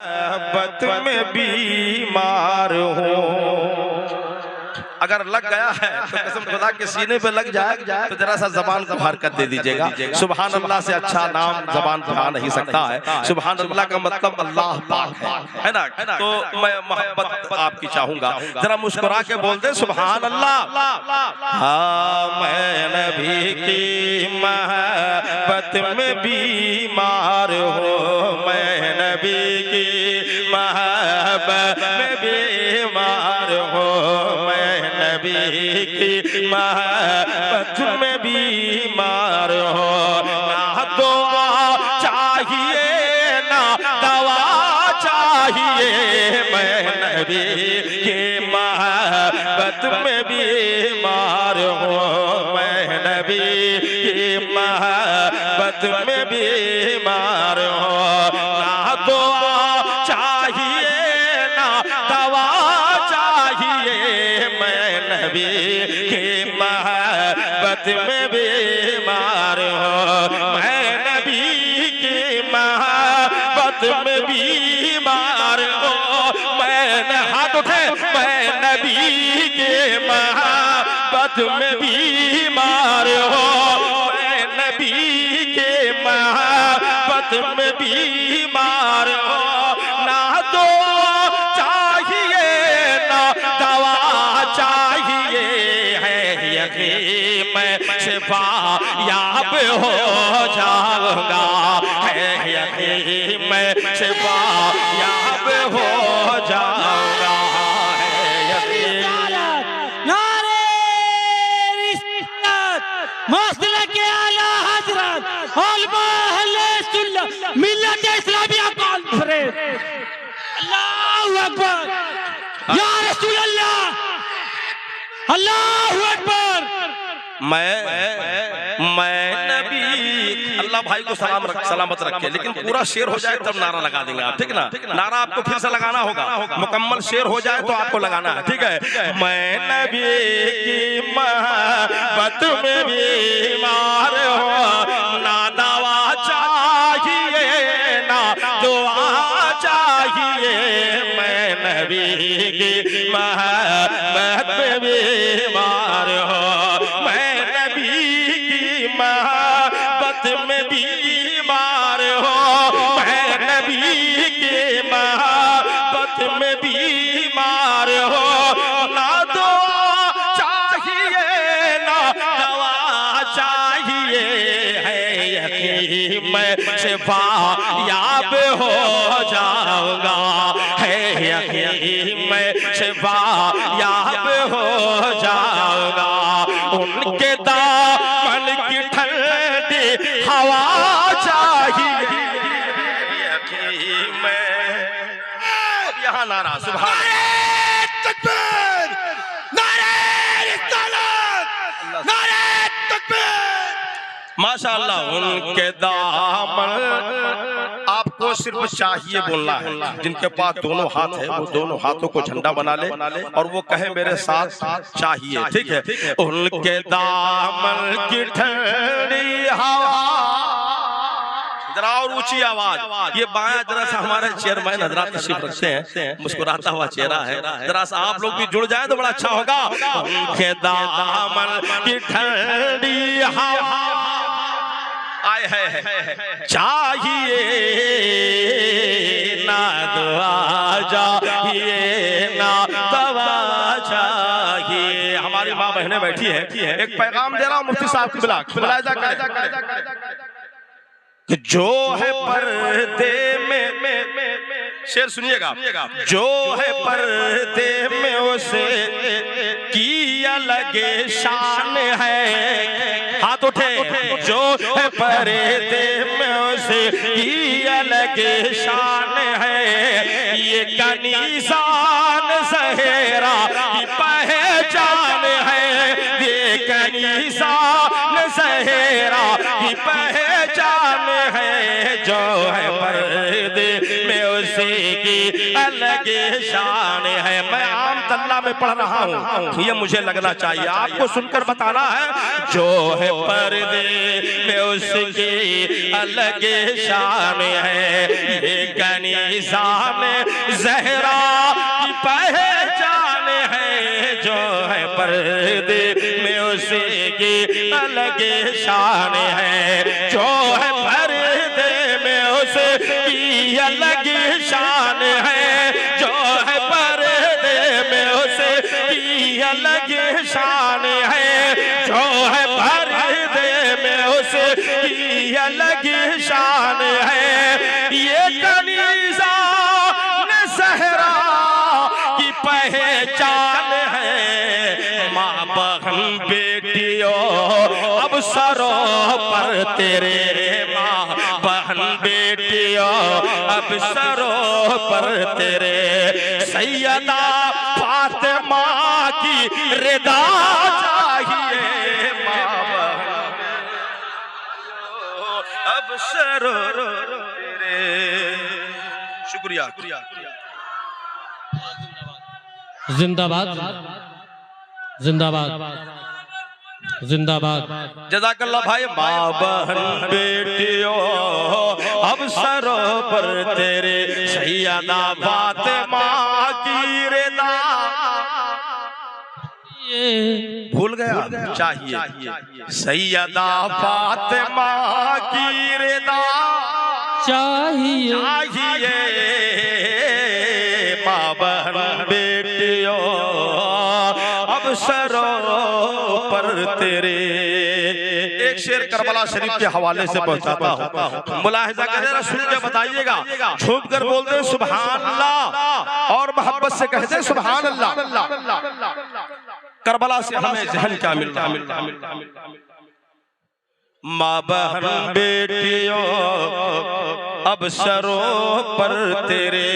मोहब्बत में बीमार हूँ। अगर लग गया है तो कसम खुदा के सीने पे लग जाए तो जरा सा जबान को हरकत दे दीजिएगा। सुभान अल्लाह से अच्छा नाम जबान पर आ नहीं सकता है। सुभान अल्लाह का मतलब अल्लाह पाक है ना। तो मैं मोहब्बत आपकी चाहूंगा, जरा मुस्कुरा के बोलते सुभान अल्लाह। हाँ मैं नबी की मोहब्बत में बीमार हूँ, मैं नबी की मोहब्बत में बीमार हूँ, मैं नबी की मोहब्बत में बीमार हो। ना दुआ चाहिए ना दवा चाहिए, मैं नबी की मोहब्बत में बीमार हो, मैं नबी की मोहब्बत में बीमार हो। ना दुआ चाहिए ना दवा चाहिए, मैं नबी की मोहब्बत में बीमार हो, मैं नबी की मोहब्बत में बीमार हो। मैं हाथ उठे, मैं नबी के मोहब्बत में बीमार हो, मैं नबी के मोहब्बत में बीमार हो। ना दुआ चाहिए ना दवा चाहिए, है यकीन मैं शिफा याब हो जाऊंगा, है यकीन मैं शिफा याब हो जाऊंगा, है यकीन। नारे रिसालत मौसूल के आला हजरत उलमा अहले सुन्नत मिल्लत इस्लामिया कॉन्फ्रेंस। अल्लाहू अकबर, या रसूल अल्लाह, अल्लाहू अकबर। मैं नबी। अल्लाह भाई को सलामत रखे, लेकिन पूरा शेर हो जाए तब नारा लगा देंगे आप, ठीक ना। नारा आपको फिर से लगाना होगा, मुकम्मल शेर हो जाए तो आपको लगाना है, ठीक है। मैं नबी की मोहब्बत में बीमार हो, ना दवा चाहिए ना दुआ चाहिए, मैं नबी की मोहब्बत में बीमार हो, मैं नबी की मोहब्बत में बीमार हो, मैं नबी की मोहब्बत में बीमार हो। ना दुआ चाहिए ना दवा चाहिए, है यकीन मैं शिफा याब हो जाऊंगा, है यकीन मैं शिफा याब हो जाऊंगा। उनके दामन की ठंडी हवा चाहिए, यकीन मैं। अब यहाँ नारा सुभान तकबीर, नारे रिसालत, नारे तकबीर। माशाअल्लाह। उनके दामन आपको सिर्फ चाहिए बोलना है, जिनके पास दोनों हाथ है वो दोनों हाथों को झंडा बना ले और वो कहे मेरे साथ चाहिए, ठीक है। उनके दामन की ठंडी हवा, जरा और ऊंची आवाज। ये बायां जरा सा हमारे चेयरमैन हजरात तशरीफ रखते हैं, मुस्कुराता हुआ चेहरा है, जरा सा आप लोग भी जुड़ जाए तो बड़ा अच्छा होगा। उनके दामन की ठंडी हवा आए है चाहिए ना दुआ चाहिए ना दवा चाहिए। हमारी माँ बहनें बैठी है, एक पैगाम दे रहा हूँ मुफ्ती साहब की बुलाया जो है पर्दे में, शेर सुनिएगा। जो है पर्दे में उसे की अलग शान है, हाथ उठे। जो है पर्दे में उसे की अलग शान है, ये कनीसान सहरा की पहचान है, ये कनीसान सहरा की पहचान है। जो है पर्दे में उसे उसी की अलग शान है। मैं आम तल्ला में पढ़ रहा हूँ, ये मुझे लगना चाहिए, आपको सुनकर बताना है। जो है पर्दे में उसकी अलग शान है, ये कनीज़ा में ज़हरा की पहचान है। जो है पर्दे में उसकी अलग शान है, जो है पर्दे में उसकी अलग शान है, जो है पर्दे में उसकी अलग शान है, जो है पर्दे में उसकी अलग शान है। ये कनीज़ा ने ज़हरा की पहचान है। माँ बहन बेटियों अब सरों पर तेरे, माँ बहन बेटियों अब सरों पर तेरे, सैयदा फातिमा की रिदा चाहिए। माँ बहन अब सरों तेरे। शुक्रिया। जिंदाबाद जिंदाबाद जिंदाबाद। जज़ाकल्लाह भाई। माँ बहन बेटियों अब सरों पर तेरे, सैयदा फातिमा की रिदा। भूल गया चाहिए, सैयदा फातिमा की रिदा चाहिए। माँ बहन बेटियों अब सरों पर तेरे। एक शेर करबला शरीफ के हवाले से पहुंचाता हूँ, मुलाहिजा करें, सुन के बताइएगा। छुप कर बोलते सुभान अल्लाह और मोहब्बत से कहते सुभान अल्लाह। करबला से हमें जहन क्या मिलता। माँ बहन बेटियों अब सरों पर तेरे,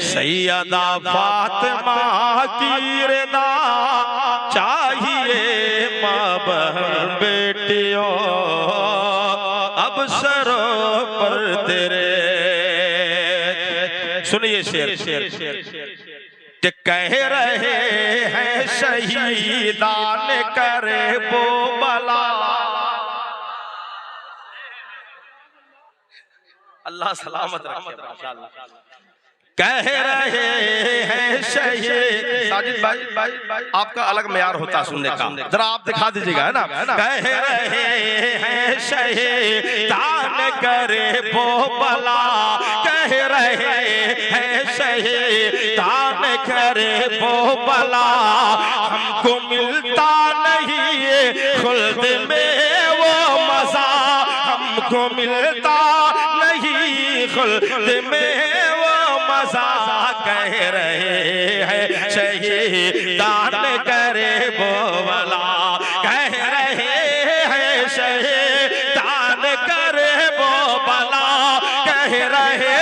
सैयदा फातिमा की रिदा चाहिए। माँ बहन बेटियों अब सरों पर तेरे। सुनिए शेर कि कह रहे हैं शहीदान करे वो बला। अल्लाह सलामत रखे माशाअल्लाह। कह रहे हैं शहीद। साजिद भाई आपका अलग मेयार होता सुनने का, जरा आप दिखा दीजिएगा, है ना। कह रहे हैं शहीदान करे वो बला, कह रहे हैं शहीदान करे वो बला, हमको मिलता नहीं खुल्द में वो मजा, हमको मिलता नहीं खुल्द में वो मजा। कह रहे हैं शहीदान करे वो बला, कह रहे हैं शहीदान करे वो बला, कह रहे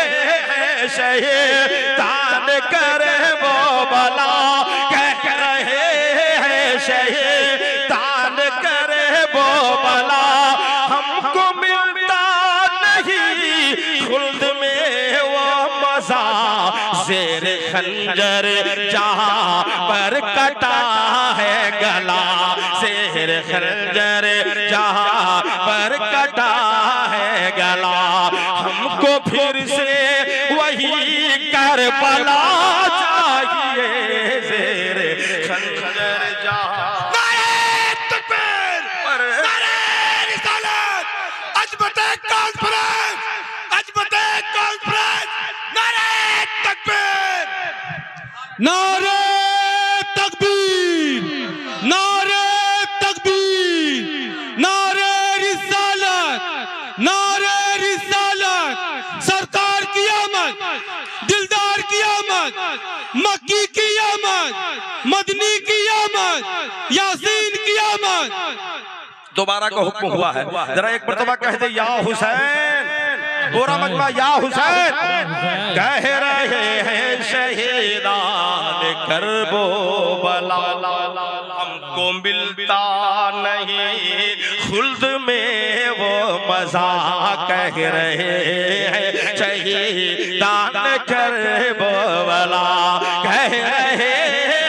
हैं शहीदान करे वो बला, कह रहे हैं शहीदान करे वो बला, हमको मिलता नहीं खुल्द में वो मजा। ज़ेर खंजर जहाँ पर कटा है गला, ज़ेर खंजर जहाँ पर कटा है गला, हमको फिर से वही करबला चाहिए। ज़ेर खंजर जहाँ। नारे तकबीर, नारे रिसालत, अजमते कॉन्फ्रेंस, अजमते कॉन्फ्रेंस, नारे तकबीर, नारे तकबीर, नारे तकबीर, नारे रिसालत, नारे रिसालत। सरकार की आमद, दिलदार की आमद, मक्की की आमद, मदनी की आमद, यासीन की आमद। दोबारा का हुक्म हुआ है, जरा एक मर्तबा कह दे या हुसैन, पूरा मजमा या हुसैन। कह रहे हैं शहीदान करबो बला, हमको हमको मिलता नहीं खुल्द में वो मजा, कह रहे हैं शहीदान करबला, कह रहे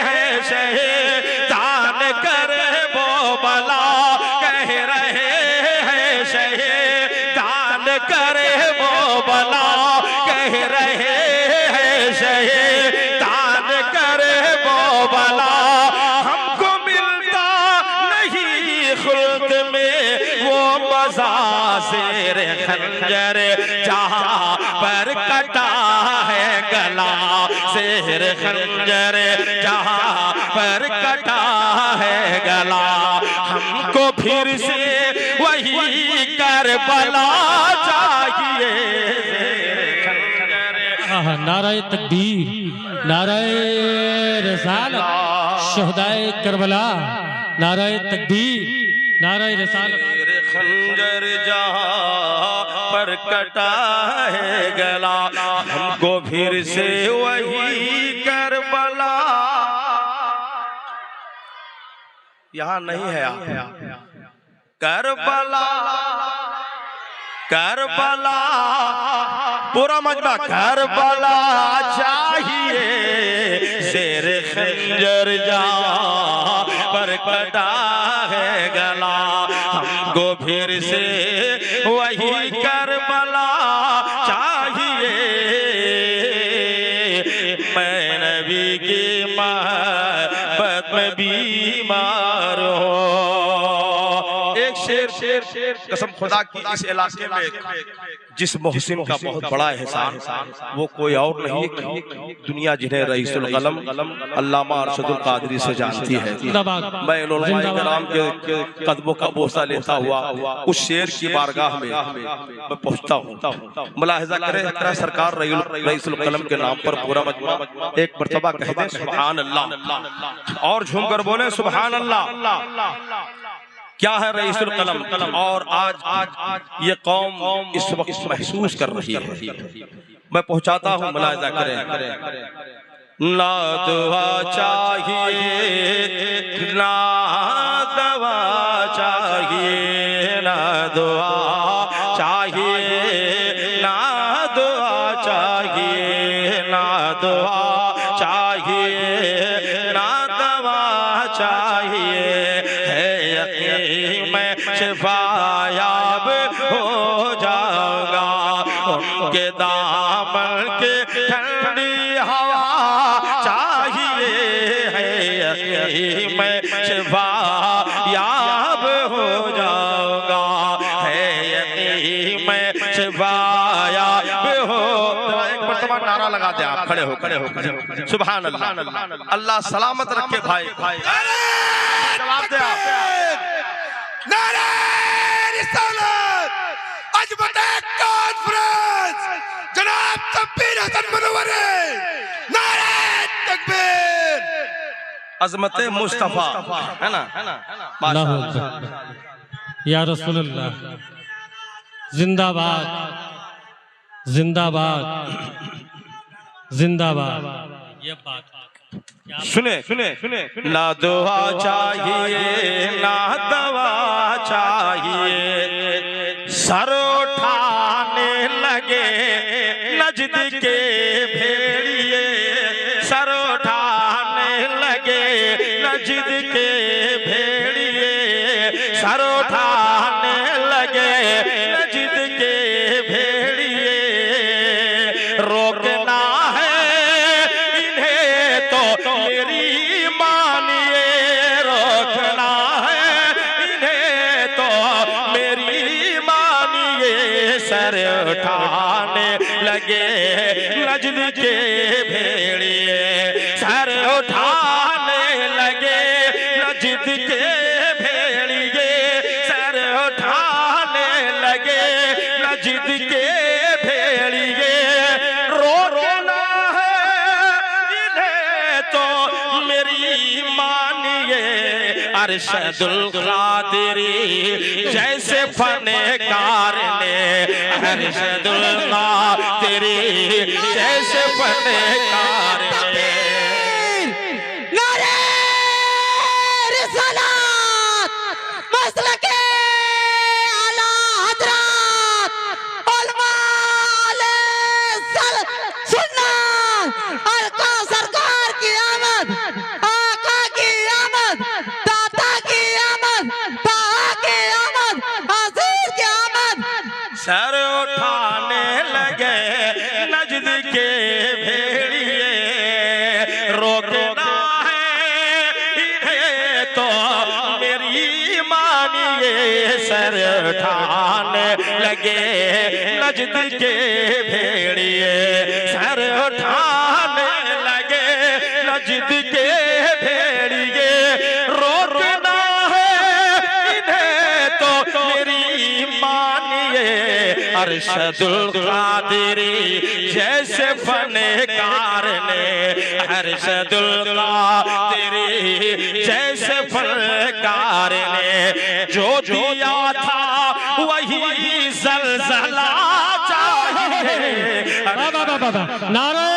हैं शहीदान करबला, कह रहे हैं शहीदान करबला, कह रहे हैं शहीदान करबला। हमको मिलता नहीं खुल्द में वो मजा, शेर खंजर जहां पर कटा है गला, शेर खंजर जहां पर कटा है गला। हमको फिर से वही करबला चाहिए। नाराए तकबीर, नाराए रिसालत, शहदाए करबला, नाराए तकबीर, नाराए रिसालत। खंजर जहां पर कटा है गला, हमको फिर से वही करबला। यहाँ नहीं है करबला, करबला पूरा मजमा, करबला चाहिए। शेर खंजर जहां पर कटा है गला, हमको फिर से वही करबला चाहिए। मैं नबी की मोहब्बत में बीमार हूँ। एक शेर कसम खुदा की, इस इलाके में जिस मोहसिन का बहुत बड़ा एहसान, वो कोई और नहीं, दुनिया जिन्हें रईसुल कलम अल्लामा अरशदुल कादरी से जानती है। मैं इमाम के कदमों का बोसा लेता हुआ उस शेर की बारगाह में मैं पहुंचता हूँ। मुलाहिजा करें, सरकार रईसुल कलम के नाम पर पूरा मजमा एक मर्तबा कह दे सुभान अल्लाह, और झूम कर बोले सुभान अल्लाह। क्या है रईसुल कलम, और आज ये कौम इस वक्त महसूस कर रही है। मैं पहुंचाता हूँ, मुलाहिजा करें। ना दुआ चाहिए, ना दवा चाहिए, ना दुआ चाहिए, ना दुआ चाहिए, ना दुआ चाहिए, ना दवा चाहिए। मैं शिफायाब हो जाऊंगा, उनके दामन के ठंडी हवा चाहिए है। मैं शिफायाब हो जाऊंगा है, मैं शिफायाब हो। एक मर्तबा नारा लगा दे आप, खड़े हो सुभान अल्लाह। अल्लाह सलामत रखे भाई, जवाब दे आप। नारे रिसालत, अजमत कॉन्फ्रेंस, जनाब तकबीर हसन मुनव्वर, नारे तकबीर, अजमत मुस्तफा, है ना? या रसूलुल्लाह, जिंदाबाद, जिंदाबाद, जिंदाबाद। ये बात सुने ना दुआ चाहिए, ना दवा चाहिए। सर उठाने लगे नजद के भेड़िए, सर उठाने लगे नजद के भेड़िए, सर उठाने लगे नजद के भेड़िए। रोकना मेरी मानिए, रोकना है इन्हें तो मेरी मानिए। सर उठाने लगे नजद के भेड़िए, सर उठाने लगे नजद के भेड़िए, सर उठाने लगे नजद के भेड़िए। रोकना मेरी मानिए। अरशदुल कादिरी जैसे फनकार ने, अरशदुल कादिरी जैसे फनकार ने। नारे रिसालत मसलके आला हजरत उलमा सुन्नत आका सरकार की आमद, आका की आमद, दाता की आमद, ताहा की आमद, अजीज की आमद। सर उठाने लगे नजद के भेड़िए, रोकना है इन्हें तो मेरी मानिए। सर उठाने लगे नजद के भेड़िए, सर उठाने लगे नजद के भेड़िए, रोकना है इन्हें तो मेरी मानिए। अरशदुल कादिरी जैसे फनकार ने, अरशदुल कादिरी जैसे फनकार ने जो दिया था वही ज़लज़ला चाहिए। नारे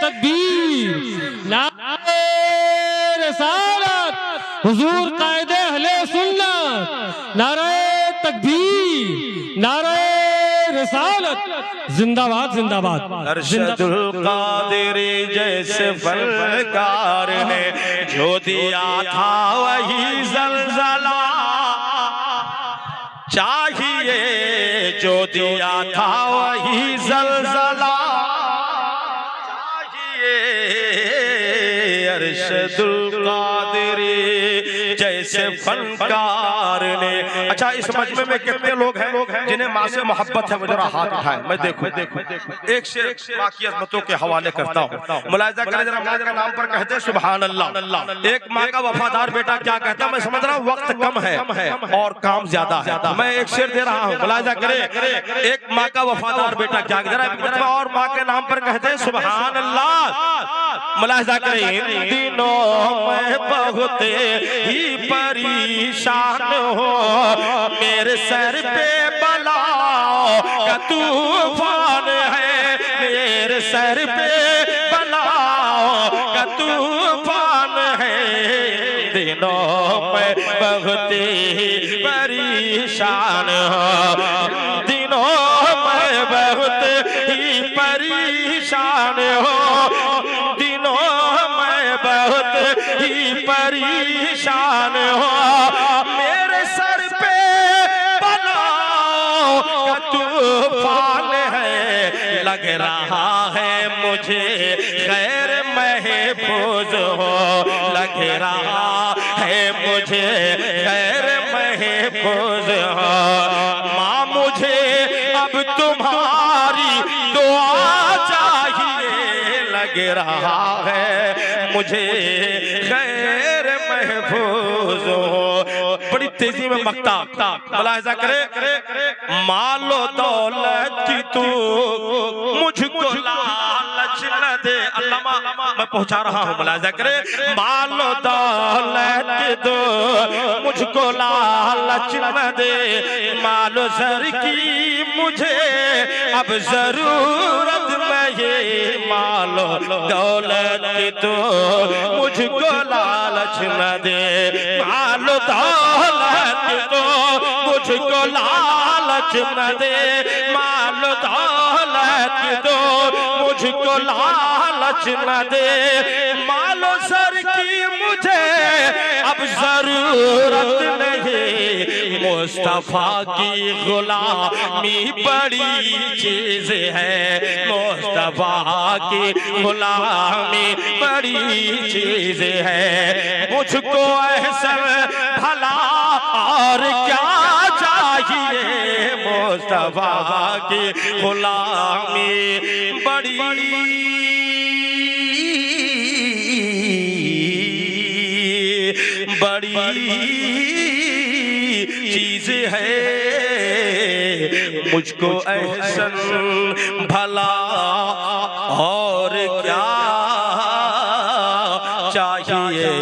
तकबीर, नारे रिसालत, हुजूर कायदे अहले सुन्नत, नारे तकबीर, नारे रिसालत, जिंदाबाद जिंदाबाद। अरशदुल कादिरी जैसे फनकार ने जो दिया था वही ज़लज़ला चाहिए, जो दिया था वही ज़लज़ला चाहिए। अरशदुल कादिरी जैसे फनकार ने। अच्छा, इस मजमे में कितने लोग हैं जिन्हें माँ से मोहब्बत है? वो जरा हाथ उठाएं, मैं देखो एक से माँ की अज़मतों के हवाले करता हूँ। मुलाहिज़ा करें जरा, माँ के नाम पर कहते हैं सुभान अल्लाह। एक माँ का वफादार बेटा क्या कहता है? मैं समझ रहा हूँ वक्त कम है और काम ज्यादा है, मैं एक शेर दे रहा हूँ। मुलाहिज़ा करें, एक माँ का वफादार बेटा क्या जरा और माँ के नाम पर कहते हैं सुभान अल्लाह। मुलाहिज़ा करें, इन दिनों मैं बहुत ही परेशान हो, मेरे सर पे बलाओं का तूफान है, मेरे सर पे बलाओं का तूफान है। दिनों में बहुत ही परेशान हो, दिनों में बहुत ही परेशान हो, दिनों में बहुत ही परेशान हो, मेरे सर पे बलाओं का तूफान है। लग रहा है मुझे खैर महफूज हो, लग रहा है मुझे खैर महफूज हो। माँ मुझे अब तुम्हारी दुआ चाहिए, लग रहा है मुझे खैर महफूज हो। बड़ी तेजी में मकता, मुलाहिज़ा करे, मालो दौलत की तू मुझको लालच न दे। अल्लामा मैं पहुंचा रहा हूँ, मुलाहिज़ा करे, मालो दौलत की तू मुझको लालच न दे, मालो सर की मुझे अब जरूरत नहीं, मालो दौलत की तू मुझको लालच न दे, मालो दौलत की तू मुझको लालच न दे, मालो दौलत की तू मुझको लालच न दे, मालो सर की मुझे अब जरूरत नहीं। मुस्तफा की गुलामी बड़ी चीज है, मुस्तफा की गुलामी बड़ी चीज है। मुझको एहसन भला और क्या चाहिए, मुस्तफा की गुलामी बड़ी चीज है। मुझको एहसन भला और क्या चाहिए,